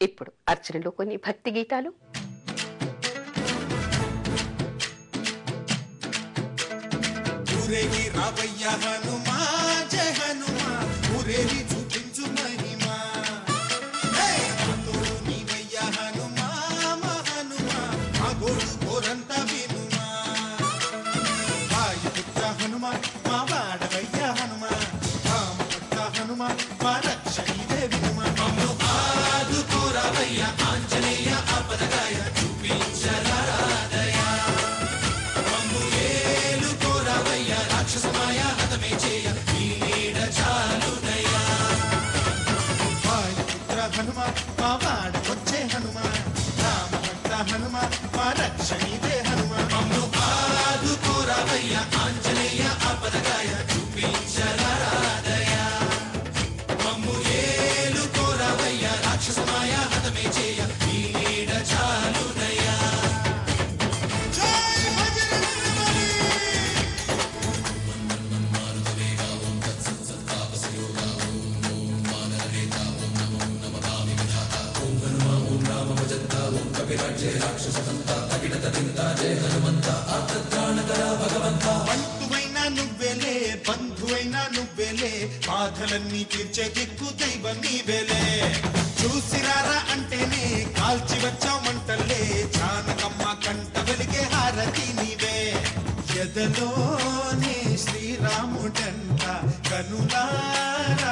ఇప్పుడు అర్చనలో కొన్ని భక్తి గీతాలు. ఊరేగి రావయ్య హనుమా జయ హనుమా, ఊరేగి చూపించు మహిమా. తోడు నీవయ్య హనుమా మా హనుమా, మా గోడు కోరంతా వినుమా. వాయుపుత్ర హనుమా మా వాడవయ్య హనుమా, రామపుత్ర హనుమా మా రక్షణీదే వినుమా. మమ్ము ఆదుకోరావయ్య ఆంజనేయ ఆపదగాయ, చూపించరాదయ మమ్ము ఏలుకోరావయ్య రాక్షసమాయ హతమే చేయ, ఈ నీడ చాలునయ్యా. వాయుపుత్ర హనుమా మా వాడకొచ్చే హనుమా, రామభక్త హనుమా మా రక్షణీదే హనుమా. మమ్ము ఆదుకోరావయ్య ఆంజనేయ ఆపదగాయ, చూపించరాదయ మమ్ము ఏలుకోరావయ్య రాక్షసమాయ హతమే చేయ, ఈ నీడ చాలునయ్యా. జై బజరంగబలి. బంధువైనా నువ్వేలే, బంధువైనా నువ్వేలే, బాధలన్నీ తీర్చే దిక్కు దైవం నీవేలే. చూసిరారా అంటేనే కాల్చి వచ్చామంటలే, జానకమ్మ కంట వెలిగే హారతి నీవే. ఎదలోనే శ్రీరాముడంట, కనులారా